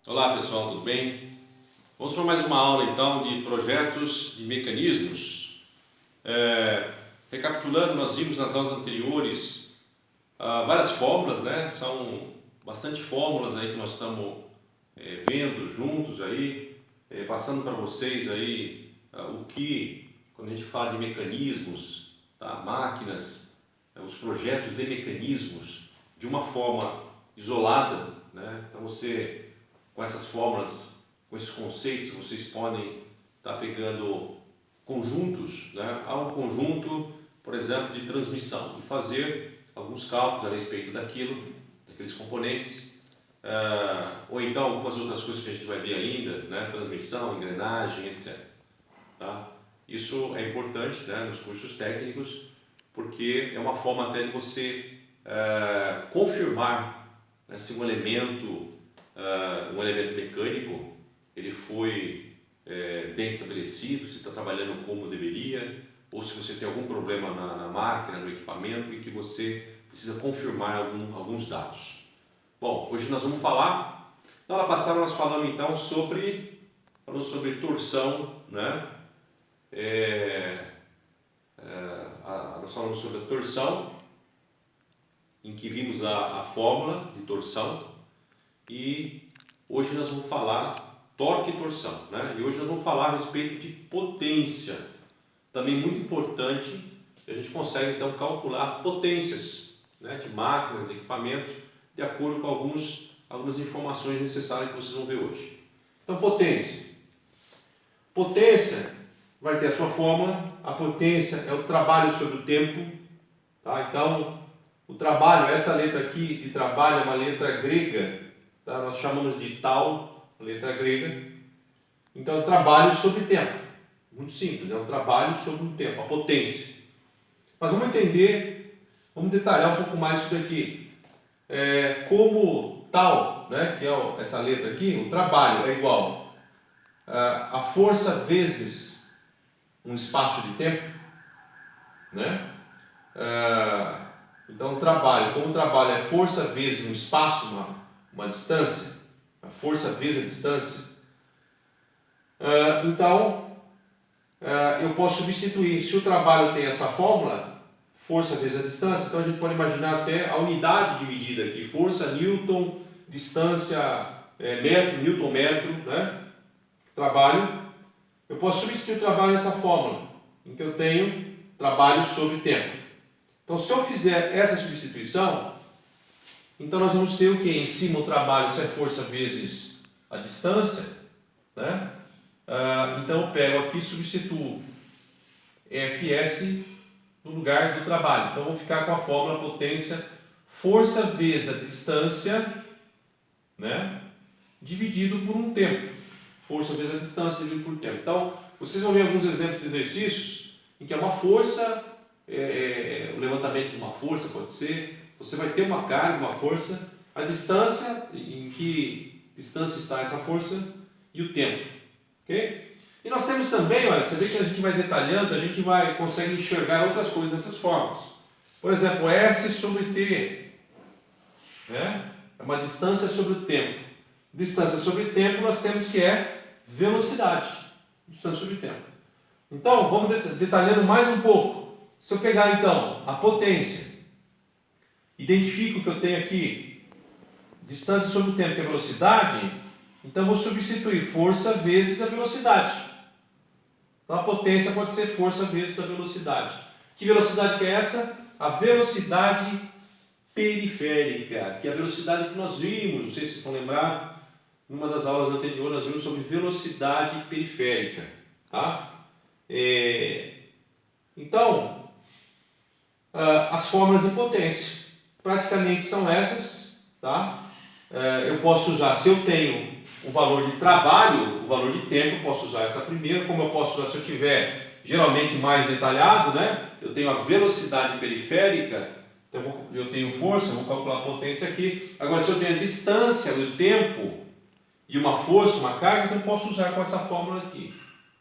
Olá pessoal, tudo bem? Vamos para mais uma aula então de projetos de mecanismos. Recapitulando, nós vimos nas aulas anteriores várias fórmulas, né? São bastante fórmulas aí que nós estamos vendo juntos aí, passando para vocês aí o que, quando a gente fala de mecanismos, tá? Máquinas, os projetos de mecanismos de uma forma isolada, né? Então você, com essas fórmulas, com esses conceitos, vocês podem estar pegando conjuntos, né? Há um conjunto, por exemplo, de transmissão, e fazer alguns cálculos a respeito daqueles componentes, ou então algumas outras coisas que a gente vai ver ainda, né? Transmissão, engrenagem, etc. Tá? Isso é importante, né? Nos cursos técnicos, porque é uma forma até de você confirmar, né, se um elemento mecânico ele foi bem estabelecido, se está trabalhando como deveria, ou se você tem algum problema na máquina, no equipamento e que você precisa confirmar alguns dados. Bom, hoje nós vamos falar, na aula passada nós falamos então sobre torção, né? Nós falamos sobre a torção, em que vimos a fórmula de torção, e hoje nós vamos falar torque e torção, né? E hoje nós vamos falar a respeito de potência, também muito importante. A gente consegue então calcular potências, né, de máquinas, de equipamentos, de acordo com algumas informações necessárias que vocês vão ver hoje. Então, potência vai ter a sua fórmula. A potência é o trabalho sobre o tempo, tá? Então, o trabalho, essa letra aqui de trabalho é uma letra grega, tá? Nós chamamos de tal, letra grega. Então, é o trabalho sobre tempo. Muito simples, é um trabalho sobre o tempo, a potência. Mas vamos entender, vamos detalhar um pouco mais isso daqui. Como tal, né, que é essa letra aqui, o trabalho é igual a força vezes um espaço de tempo, né? Então, como o trabalho é força vezes um espaço, uma distância, a força vezes a distância, eu posso substituir. Se o trabalho tem essa fórmula, força vezes a distância, então a gente pode imaginar até a unidade de medida aqui, força, newton, distância, metro, newton metro, né? Trabalho. Eu posso substituir o trabalho nessa fórmula, em que eu tenho trabalho sobre tempo. Então, se eu fizer essa substituição, então nós vamos ter o que? Em cima o trabalho, se é força vezes a distância, né? Então eu pego aqui e substituo Fs no lugar do trabalho. Então eu vou ficar com a fórmula potência força vezes a distância, né, dividido por um tempo. Força vezes a distância dividido por tempo. Então vocês vão ver alguns exemplos de exercícios em que é uma força, o levantamento de uma força pode ser. Então você vai ter uma carga, uma força, a distância, em que distância está essa força, e o tempo. Okay? E nós temos também, olha, você vê que a gente vai detalhando, a gente consegue enxergar outras coisas nessas formas. Por exemplo, S sobre T, né? É uma distância sobre o tempo. Distância sobre tempo nós temos que é velocidade. Distância sobre tempo. Então, vamos detalhando mais um pouco. Se eu pegar então a potência, identifico que eu tenho aqui distância sobre o tempo, que é velocidade, então eu vou substituir força vezes a velocidade. Então a potência pode ser força vezes a velocidade. Que velocidade que é essa? A velocidade periférica, que é a velocidade que nós vimos, não sei se vocês estão lembrados, numa das aulas anteriores nós vimos sobre velocidade periférica. Tá? Então, as fórmulas de potência praticamente são essas. Tá? Eu posso usar, se eu tenho o valor de trabalho, o valor de tempo, eu posso usar essa primeira, como eu posso usar se eu tiver geralmente mais detalhado, né? Eu tenho a velocidade periférica, então eu tenho força, vou calcular a potência aqui. Agora, se eu tenho a distância, o tempo e uma força, uma carga, então eu posso usar com essa fórmula aqui,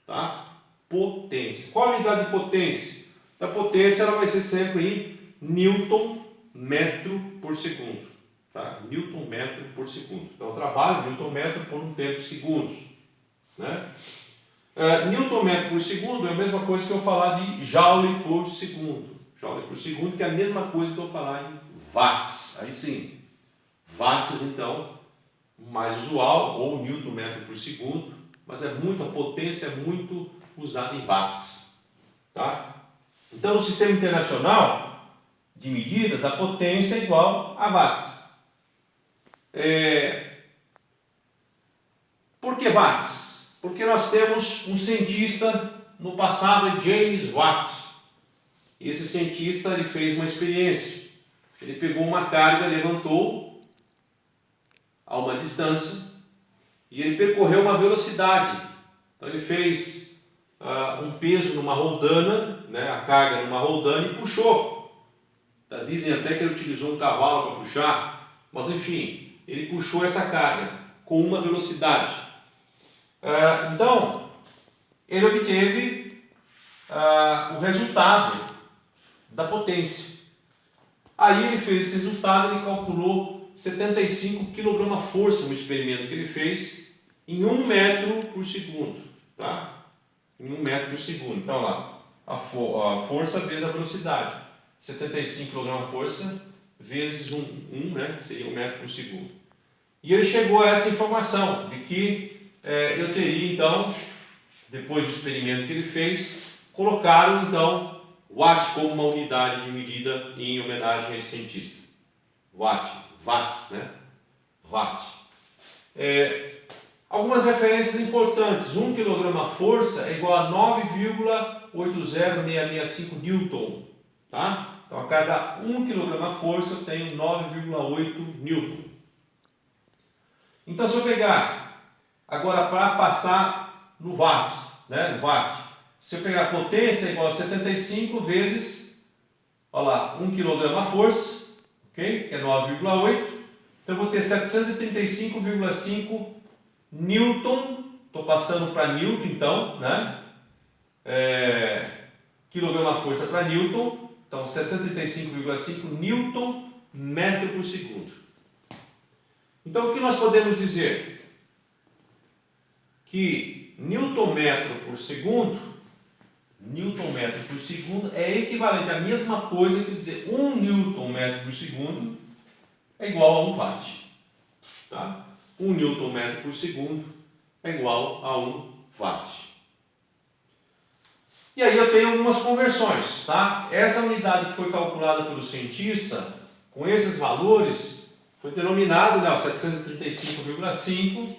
tá? Potência. Qual a unidade de potência? A potência ela vai ser sempre em Newton metro por segundo. Tá? Newton metro por segundo. Então eu trabalho Newton metro por um tempo de segundos. Né? Newton metro por segundo é a mesma coisa que eu falar de Joule por segundo. Joule por segundo, que é a mesma coisa que eu falar em watts. Aí sim, watts então, mais usual, ou Newton metro por segundo, mas a potência é muito usada em watts. Tá? Então, no sistema internacional de medidas, a potência é igual a watts. Por que watts? Porque nós temos um cientista no passado, James Watt. Esse cientista ele fez uma experiência. Ele pegou uma carga, levantou a uma distância e ele percorreu uma velocidade. Então ele fez um peso numa roldana, né, a carga numa roldana e puxou. Dizem até que ele utilizou um cavalo para puxar, mas enfim, ele puxou essa carga com uma velocidade. Então, ele obteve o resultado da potência. Aí ele fez esse resultado, ele calculou 75 kgfm no experimento que ele fez em 1 metro por segundo. Tá? Em 1 metro por segundo. Então lá, a força vezes a velocidade. 75 kg força vezes 1, né? Seria 1 metro por segundo. E ele chegou a essa informação de que eu teria então, depois do experimento que ele fez, colocaram então watt como uma unidade de medida em homenagem a esse cientista. Watts, né? Watt. Algumas referências importantes. 1 kg força é igual a 9,80665 newton. Tá? Então, a cada 1 kg força eu tenho 9,8 newton. Então, se eu pegar agora para passar no watts, né? No watt, se eu pegar a potência é igual a 75 vezes, olha lá, 1 kg força, ok? Que é 9,8. Então, eu vou ter 735,5 newton. Estou passando para newton, então, né? Quilograma força para newton. Então, 735,5 newton metro por segundo. Então, o que nós podemos dizer? Que newton metro por segundo é equivalente à mesma coisa que dizer 1 newton metro por segundo é igual a 1 watt. Tá? 1 newton metro por segundo é igual a 1 watt. E aí eu tenho algumas conversões. Tá? Essa unidade que foi calculada pelo cientista, com esses valores, foi denominado, né, 735,5,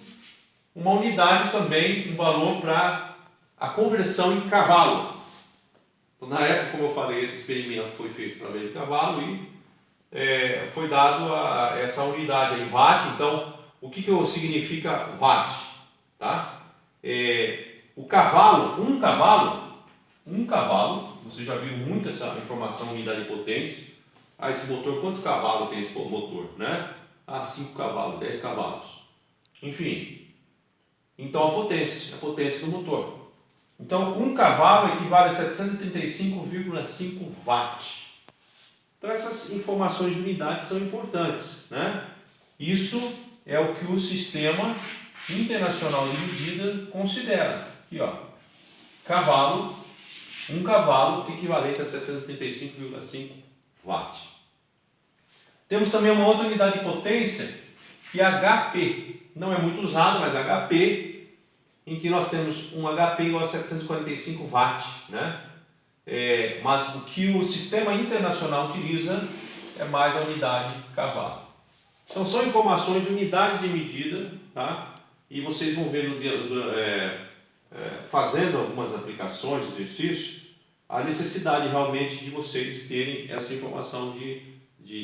uma unidade também, um valor para a conversão em cavalo. Então, na época, como eu falei, esse experimento foi feito através de cavalo e foi dado essa unidade em watt. Então, o que significa watt? Tá? O cavalo, um cavalo, você já viu muito essa informação, unidade de potência. Esse motor, quantos cavalos tem esse motor? Né? 5 cavalos, 10 cavalos. Enfim, então a potência do motor. Então, um cavalo equivale a 735,5 watts. Então, essas informações de unidade são importantes. Né? Isso é o que o Sistema Internacional de Medida considera. Aqui, ó, um cavalo equivalente a 735,5 watts. Temos também uma outra unidade de potência, que é HP. Não é muito usado, mas HP, em que nós temos um HP igual a 745 watts. Né? Mas o que o Sistema Internacional utiliza é mais a unidade cavalo. Então são informações de unidade de medida, tá? E vocês vão ver fazendo algumas aplicações, exercícios, a necessidade realmente de vocês terem essa informação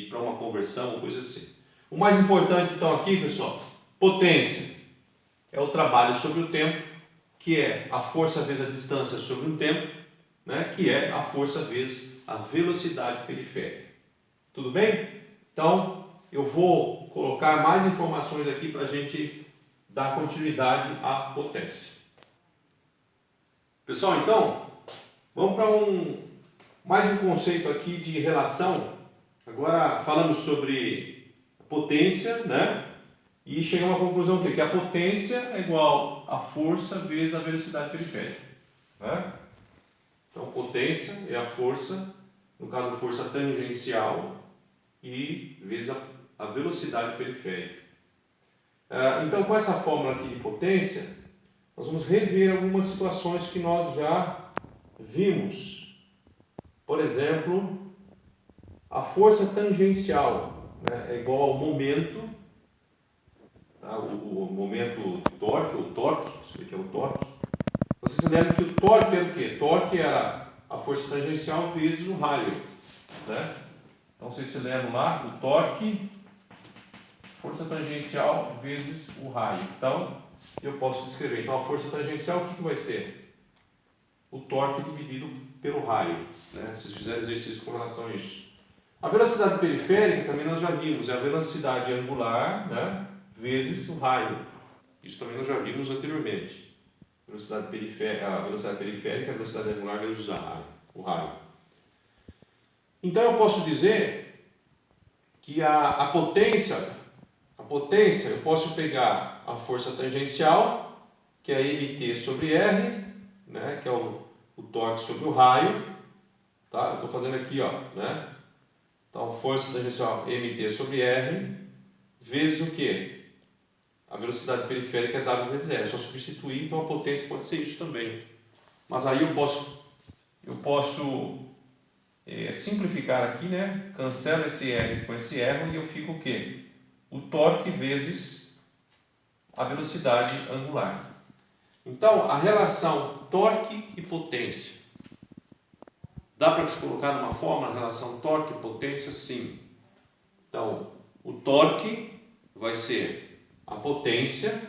para uma conversão ou coisa assim. O mais importante então aqui, pessoal, potência é o trabalho sobre o tempo, que é a força vezes a distância sobre um tempo, né? Que é a força vezes a velocidade periférica. Tudo bem? Então, eu vou colocar mais informações aqui para a gente dar continuidade à potência. Pessoal, então, vamos para mais um conceito aqui de relação. Agora falamos sobre potência, né? E chega a uma conclusão que a potência é igual a força vezes a velocidade periférica, né? Então, potência é a força, no caso, a força tangencial, e vezes a velocidade periférica. Então, com essa fórmula aqui de potência, nós vamos rever algumas situações que nós já vimos. Por exemplo, a força tangencial, né, é igual ao momento, tá? O momento do torque, o torque, isso aqui é o torque. Vocês se lembram que o torque era o quê? Torque era a força tangencial vezes o raio, né? Então, vocês se lembram lá, o torque, força tangencial vezes o raio. Então, eu posso descrever. Então, a força tangencial, o que vai ser? O torque dividido pelo raio, né? Se vocês fizerem exercício com relação a isso. A velocidade periférica, também nós já vimos, é a velocidade angular, né, vezes o raio. Isso também nós já vimos anteriormente. A velocidade periférica, a velocidade angular vezes o raio. Então, eu posso dizer que a potência, eu posso pegar a força tangencial, que é mt sobre r, né, que é o torque sobre o raio, tá? Eu estou fazendo aqui, ó, né? Então, força tangencial mt sobre r, vezes o quê? A velocidade periférica é w vezes r. É só substituir, então a potência pode ser isso também. Mas aí eu posso simplificar aqui, né? Cancelo esse r com esse r e eu fico o quê? O torque vezes a velocidade angular. Então, a relação torque e potência. Dá para se colocar numa forma a relação torque e potência? Sim. Então, o torque vai ser a potência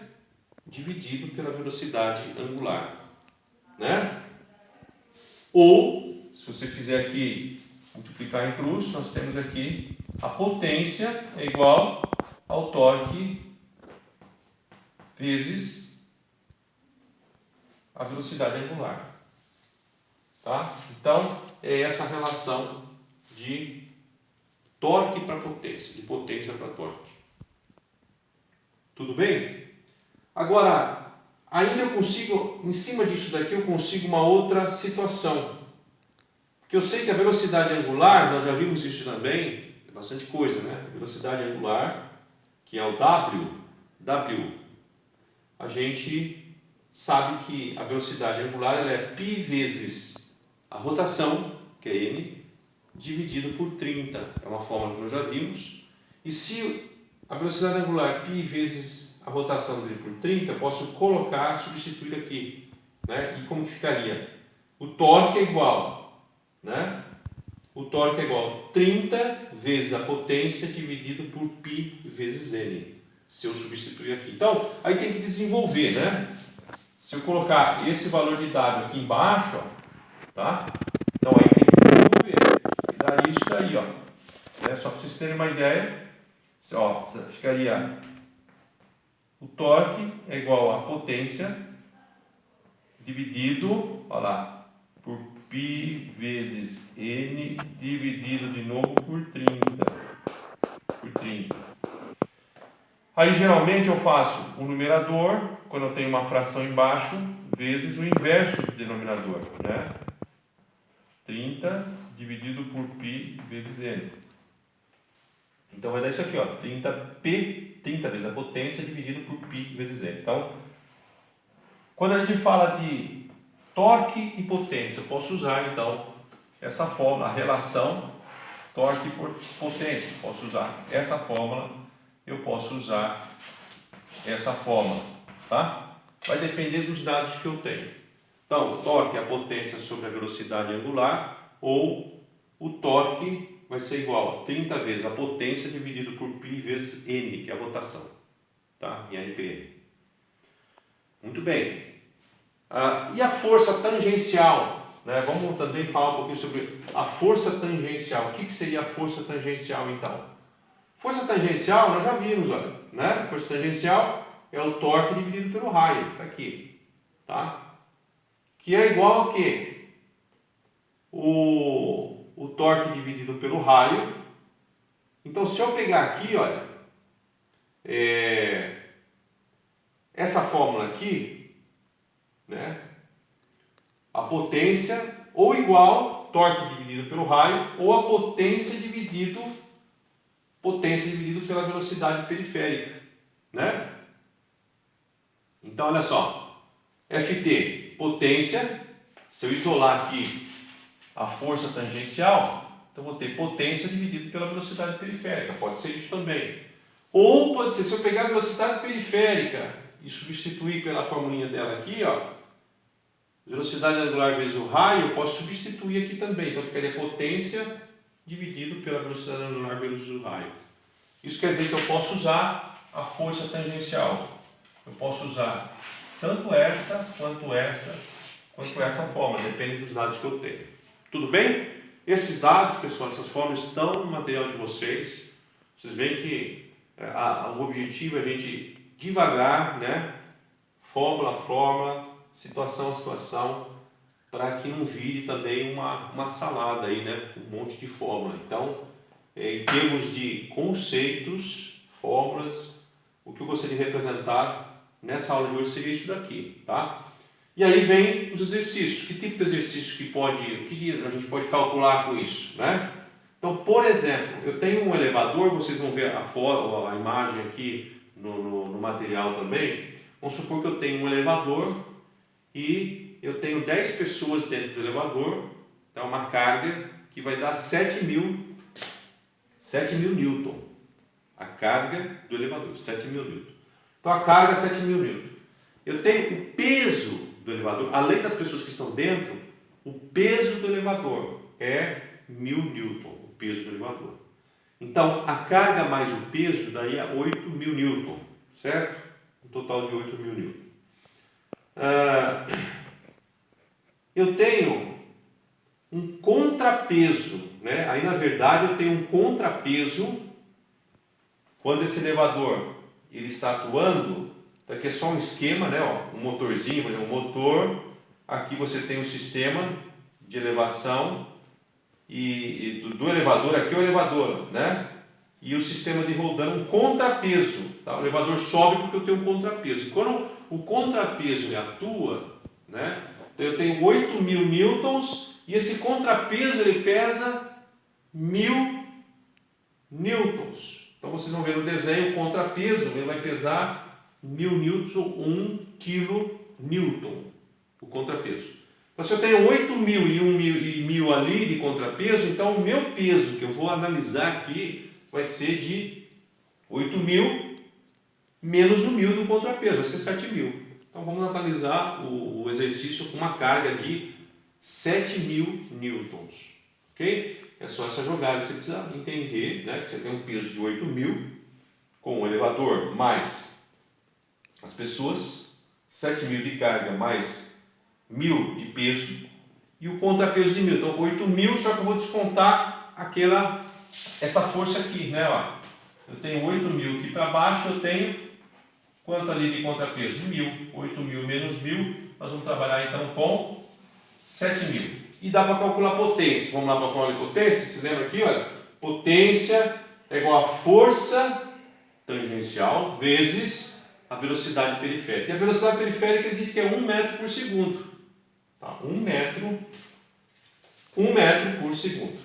dividido pela velocidade angular, né? Ou, se você fizer aqui, multiplicar em cruz, nós temos aqui a potência é igual ao torque vezes a velocidade angular. Tá? Então, é essa relação de torque para potência, de potência para torque. Tudo bem? Agora, ainda eu consigo, em cima disso daqui, eu consigo uma outra situação. Porque eu sei que a velocidade angular, nós já vimos isso também, é bastante coisa, né? Velocidade angular, que é o W, a gente sabe que a velocidade angular ela é π vezes a rotação, que é m, dividido por 30. É uma fórmula que nós já vimos. E se a velocidade angular é π vezes a rotação dividido por 30, eu posso colocar, substituir aqui, né? E como que ficaria? O torque é igual, né? O torque é igual a 30 vezes a potência dividido por π vezes n. Se eu substituir aqui. Então, aí tem que desenvolver, né? Se eu colocar esse valor de W aqui embaixo, ó, tá? Então, aí tem que desenvolver. E daí isso daí, ó. Só para vocês terem uma ideia, ó, ficaria o torque é igual a potência dividido, ó lá, por π vezes n dividido de novo por 30. Aí geralmente eu faço o numerador, quando eu tenho uma fração embaixo, vezes o inverso do denominador, né? 30 dividido por π vezes n. Então vai dar isso aqui, ó, 30p, 30 vezes a potência dividido por π vezes n. Então, quando a gente fala de torque e potência, eu posso usar então essa fórmula, a relação torque por potência. Posso usar essa fórmula, eu posso usar essa fórmula, tá? Vai depender dos dados que eu tenho. Então, o torque é a potência sobre a velocidade angular, ou o torque vai ser igual a 30 vezes a potência dividido por π vezes n, que é a rotação, tá? Em RPM. Muito bem. E a força tangencial, né? Vamos também falar um pouquinho sobre a força tangencial. O que seria a força tangencial, então? Força tangencial, nós já vimos, olha, né? Força tangencial é o torque dividido pelo raio, está aqui, tá? Que é igual a quê? O torque dividido pelo raio. Então, se eu pegar aqui, olha, essa fórmula aqui, né? A potência ou igual torque dividido pelo raio ou a potência dividido pela velocidade periférica, né? Então olha só, Ft, potência, se eu isolar aqui a força tangencial, então vou ter potência dividido pela velocidade periférica, pode ser isso também. Ou pode ser, se eu pegar a velocidade periférica e substituir pela formulinha dela aqui, ó, velocidade angular vezes o raio, eu posso substituir aqui também. Então ficaria potência dividido pela velocidade angular vezes o raio. Isso quer dizer que eu posso usar a força tangencial. Eu posso usar tanto essa quanto essa fórmula, depende dos dados que eu tenho. Tudo bem? Esses dados, pessoal, essas fórmulas estão no material de vocês. Vocês veem que o objetivo é a gente devagar, né? Fórmula a fórmula, situação a situação, para que não vire também uma salada aí, né? Um monte de fórmula. Então, em termos de conceitos, fórmulas, o que eu gostaria de representar nessa aula de hoje seria isso daqui, tá? E aí vem os exercícios. Que tipo de exercício o que a gente pode calcular com isso, né? Então, por exemplo, eu tenho um elevador, vocês vão ver a imagem aqui no material também. Vamos supor que eu tenho um elevador e eu tenho 10 pessoas dentro do elevador, então uma carga que vai dar 7.000 newton. A carga do elevador, 7.000 newton. Então a carga é 7.000 newton. Eu tenho o peso do elevador, além das pessoas que estão dentro, o peso do elevador é 1.000 newton, o peso do elevador. Então a carga mais o peso daria 8.000 newton, certo? Um total de 8.000 newton. Eu tenho um contrapeso, né? Aí na verdade eu tenho um contrapeso quando esse elevador ele está atuando. Então aqui é só um esquema, né? Ó, um motorzinho, um motor. Aqui você tem o sistema de elevação e do elevador, aqui é o elevador, né? E o sistema de rodando um contrapeso. Tá? O elevador sobe porque eu tenho um contrapeso. E quando o contrapeso ele atua, né? Então eu tenho 8.000 newtons e esse contrapeso ele pesa 1.000 newtons. Então vocês vão ver no desenho o contrapeso ele vai pesar 1.000 newtons ou 1 kN, o contrapeso. Então se eu tenho 8.000 e 1.000 ali de contrapeso, então o meu peso que eu vou analisar aqui vai ser de 8.000 menos o 1.000 do contrapeso, vai ser 7.000. Então vamos analisar o exercício com uma carga de 7.000 newtons. Ok? É só essa jogada que você precisa entender, né? Que você tem um peso de 8.000 com o elevador mais as pessoas, 7.000 de carga mais 1.000 de peso e o contrapeso de 1.000. Então 8.000, só que eu vou descontar essa força aqui, né? Ó, eu tenho 8.000 aqui para baixo, eu tenho quanto ali de contrapeso? 1.000. 8.000 menos 1.000, nós vamos trabalhar então com 7.000. E dá para calcular a potência. Vamos lá para a fórmula de potência. Você lembra aqui? Olha, potência é igual a força tangencial vezes a velocidade periférica. E a velocidade periférica diz que é 1 metro por segundo. Tá? 1 metro por segundo.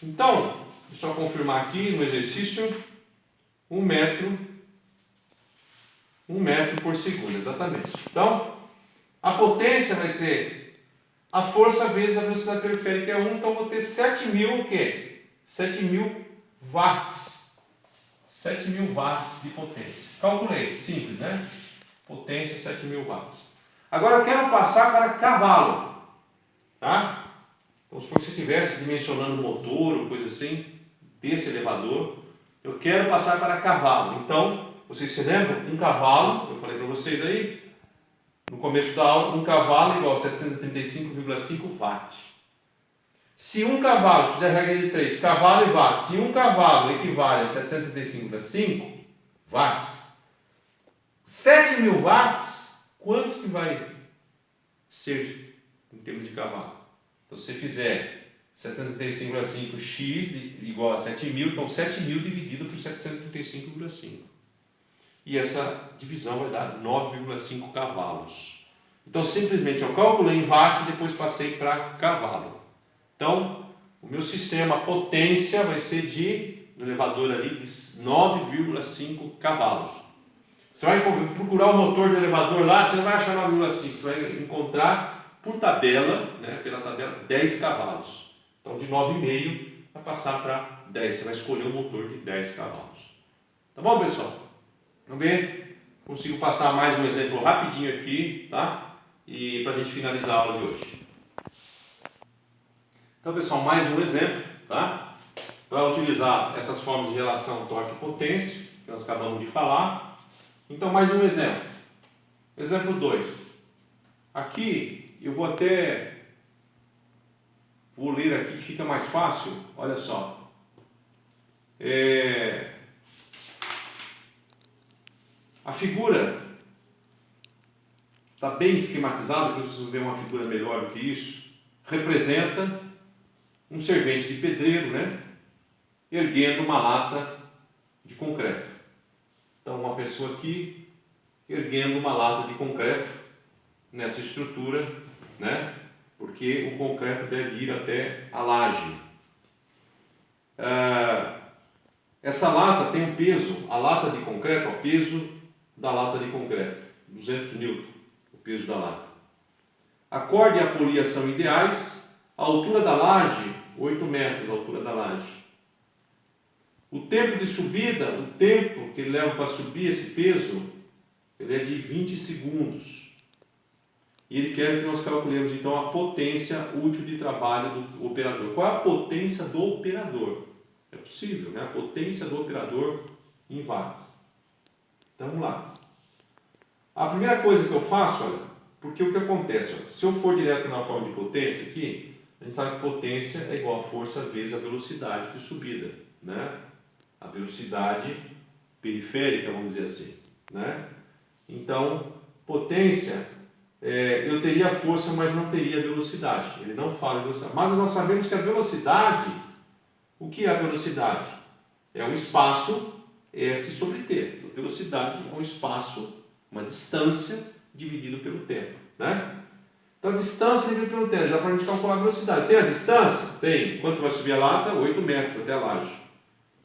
Então, deixa eu confirmar aqui no exercício, 1 metro por segundo, exatamente. Então, a potência vai ser a força vezes a velocidade periférica é 1, então eu vou ter 7.000 o quê? 7.000 watts. 7.000 watts de potência. Calculei, simples, né? Potência 7.000 watts. Agora eu quero passar para cavalo, tá? Vamos supor que você estivesse dimensionando o motor ou coisa assim, desse elevador. Eu quero passar para cavalo. Então, vocês se lembram? Um cavalo, eu falei para vocês aí, no começo da aula, um cavalo igual a 735,5 watts. Se um cavalo, fizer a regra de 3, cavalo e watts, se um cavalo equivale a 735,5 watts, 7.000 watts, quanto que vai ser em termos de cavalo? Então, se você fizer 735,5x igual a 7.000, então 7.000 dividido por 735,5. e essa divisão vai dar 9,5 cavalos. Então, simplesmente eu calculei em watt e depois passei para cavalo. Então, o meu sistema, a potência vai ser no elevador ali, de 9,5 cavalos. Você vai procurar o motor do elevador lá, você não vai achar 9,5, você vai encontrar por tabela, né, pela tabela, 10 cavalos. Então, de 9,5 vai passar para 10, você vai escolher um motor de 10 cavalos. Tá bom, pessoal? Vamos ver? Consigo passar mais um exemplo rapidinho aqui, tá? E para a gente finalizar a aula de hoje. Então, pessoal, mais um exemplo, tá? Para utilizar essas formas de relação torque e potência, que nós acabamos de falar. Então, mais um exemplo. Exemplo 2. Aqui, eu vou ler aqui que fica mais fácil. Olha só. A figura está bem esquematizada, porque vocês vão ver uma figura melhor do que isso. Representa um servente de pedreiro, né, erguendo uma lata de concreto. Então, uma pessoa aqui erguendo uma lata de concreto nessa estrutura, né, porque o concreto deve ir até a laje. Essa lata tem um peso, a lata de concreto, o peso da lata de concreto, 200 N, o peso da lata. A corda e a polia são ideais. A altura da laje, 8 metros a altura da laje. O tempo de subida, o tempo que ele leva para subir esse peso, ele é de 20 segundos. E ele quer que nós calculemos então a potência útil de trabalho do operador. Qual é a potência do operador? É possível, né? A potência do operador em watts. Então vamos lá. A primeira coisa que eu faço, olha, porque o que acontece? Olha, se eu for direto na forma de potência aqui, a gente sabe que potência é igual a força vezes a velocidade de subida, né? A velocidade periférica, vamos dizer assim, né? Então, potência, eu teria força, mas não teria velocidade. Ele não fala velocidade. Mas nós sabemos que a velocidade, o que é a velocidade? É um espaço S sobre T. A velocidade é um espaço, uma distância dividido pelo tempo, né? Então, a distância dividida pelo tempo, já para a gente calcular a velocidade. Tem a distância? Tem. Quanto vai subir a lata? 8 metros até a laje.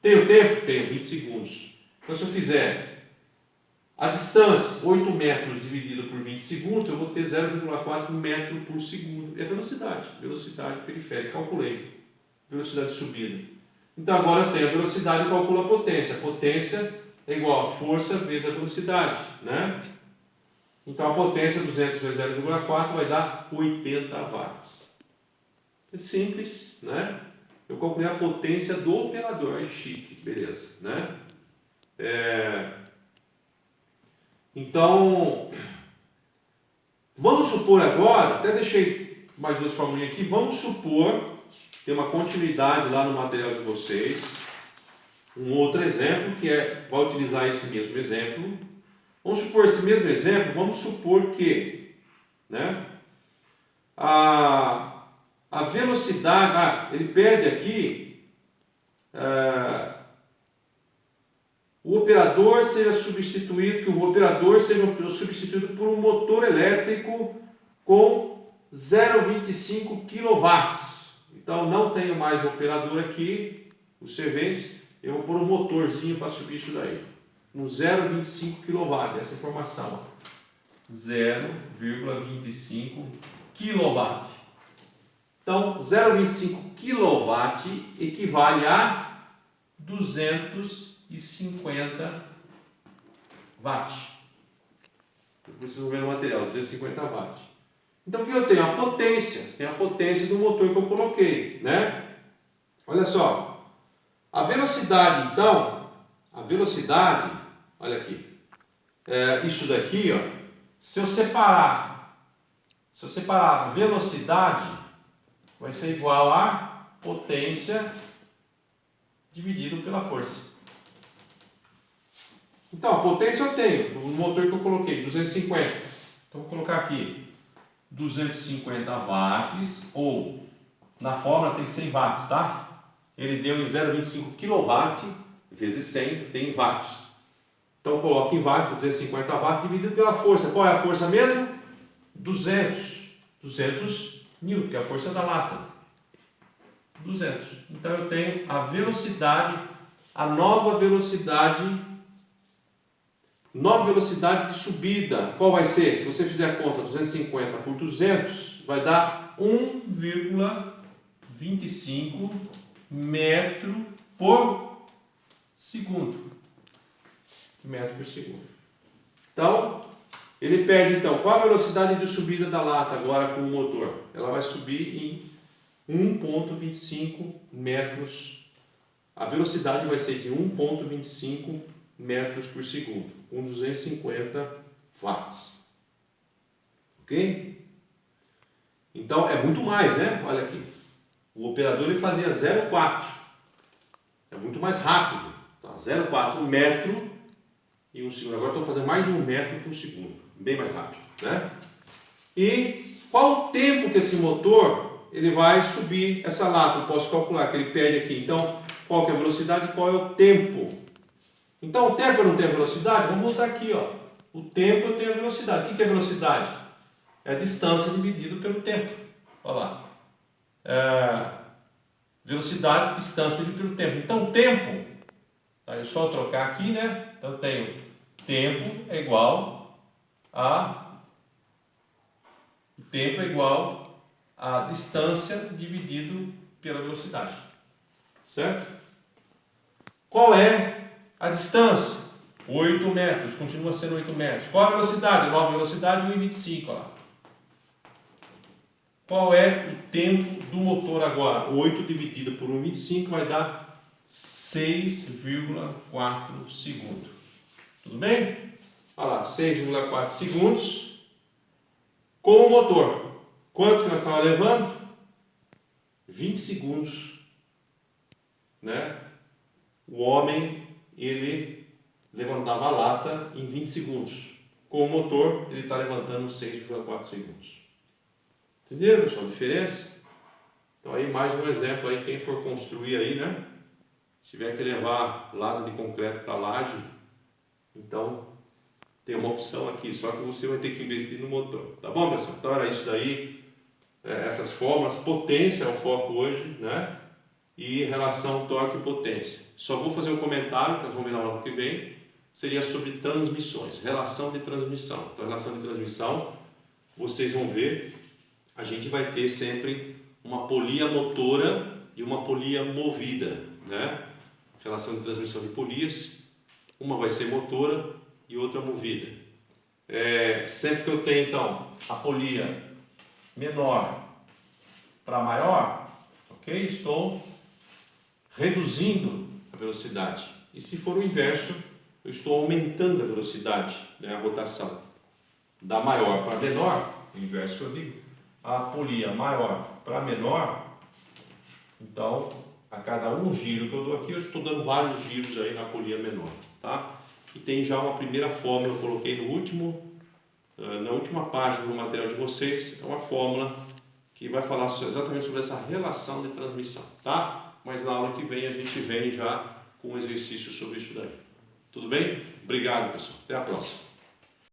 Tem o tempo? Tem, 20 segundos. Então, se eu fizer a distância, 8 metros dividido por 20 segundos, eu vou ter 0,4 metro por segundo. É velocidade periférica. Calculei. Velocidade de subida. Então, agora eu tenho a velocidade e calculo a potência. A potência é igual a força vezes a velocidade, né? Então, a potência 200 vezes 0,4 vai dar 80 watts. É simples, né? Eu calculei a potência do operador. É chique, beleza, né? Então, vamos supor agora, até deixei mais duas formulinhas aqui, vamos supor, tem uma continuidade lá no material de vocês, um outro exemplo que vai utilizar esse mesmo exemplo. Vamos supor esse mesmo exemplo, vamos supor que, né, a velocidade, ele pede aqui, o operador seja substituído, que o operador seja substituído por um motor elétrico com 0,25 kW. Então não tenho mais o operador aqui, o servente, eu vou pôr um motorzinho para subir isso daí. No 0,25 kW, essa informação. 0,25 kW. Então, 0,25 kW equivale a 250 watts. Vocês vão ver no material, 250 watts. Então, o que eu tenho? A potência. Tem a potência do motor que eu coloquei, né? Olha só. A velocidade, então, olha aqui, isso daqui, ó, se eu separar a velocidade, vai ser igual a potência dividido pela força. Então, a potência eu tenho, no motor que eu coloquei, 250. Então, vou colocar aqui 250 watts, ou na fórmula tem que ser em watts, tá? Ele deu em 0,25 kW vezes 100, tem em watts. Então coloca em watts, 250 watts dividido pela força. Qual é a força mesmo? 200 Newton, que é a força da lata. 200. Então eu tenho a velocidade, a nova velocidade de subida. Qual vai ser? Se você fizer a conta 250 por 200, vai dar 1,25 metro por segundo. Metro por segundo. Então, ele perde, então, qual a velocidade de subida da lata agora com o motor? Ela vai subir em 1,25 metros. A velocidade vai ser de 1,25 metros por segundo, com 250 watts. Ok? Então, é muito mais, né? Olha aqui. O operador ele fazia 0,4. É muito mais rápido. Tá? 0,4 metro em um segundo. Agora estou fazendo mais de 1 metro por segundo. Bem mais rápido, né? E qual o tempo que esse motor ele vai subir essa lata? Eu posso calcular que ele pede aqui. Então, qual que é a velocidade e qual é o tempo? Então, o tempo eu não tenho velocidade? Vamos botar aqui, ó. O tempo eu tenho a velocidade. O que é velocidade? É a distância dividido pelo tempo. Olha lá. Velocidade, distância dividido pelo tempo. Então, o tempo, tá? É só trocar aqui, né? Então, eu tenho tempo é igual a distância dividido pela velocidade. Certo? Qual é a distância? 8 metros, continua sendo 8 metros. Qual a velocidade? Nova velocidade, 1,25. Ó. Qual é o tempo do motor agora? 8 dividido por 1,25 vai dar 6,4 segundos. Tudo bem? Olha lá, 6,4 segundos com o motor. Quanto que nós estávamos levando? 20 segundos. Né? O homem, ele levantava a lata em 20 segundos. Com o motor, ele está levantando 6,4 segundos. Entenderam, pessoal, a diferença? Então aí mais um exemplo aí, quem for construir aí, né? Se tiver que levar lata de concreto para a laje, então tem uma opção aqui, só que você vai ter que investir no motor. Tá bom, pessoal? Então era isso daí, essas fórmulas, potência é o foco hoje, né? E relação torque e potência. Só vou fazer um comentário, que nós vamos ver na aula que vem, seria sobre transmissões, relação de transmissão. Então, relação de transmissão, vocês vão ver, a gente vai ter sempre uma polia motora e uma polia movida, né? Relação de transmissão de polias, uma vai ser motora e outra movida. Sempre que eu tenho, então, a polia menor para maior, ok? Estou reduzindo a velocidade. E se for o inverso, eu estou aumentando a velocidade, né, a rotação. Da maior para menor, o inverso eu digo, a polia maior para menor, então, a cada um giro que eu dou aqui, eu estou dando vários giros aí na polia menor, tá? E tem já uma primeira fórmula, eu coloquei na última página do material de vocês, é uma fórmula que vai falar exatamente sobre essa relação de transmissão, tá? Mas na aula que vem a gente vem já com um exercício sobre isso daí. Tudo bem? Obrigado, pessoal. Até a próxima.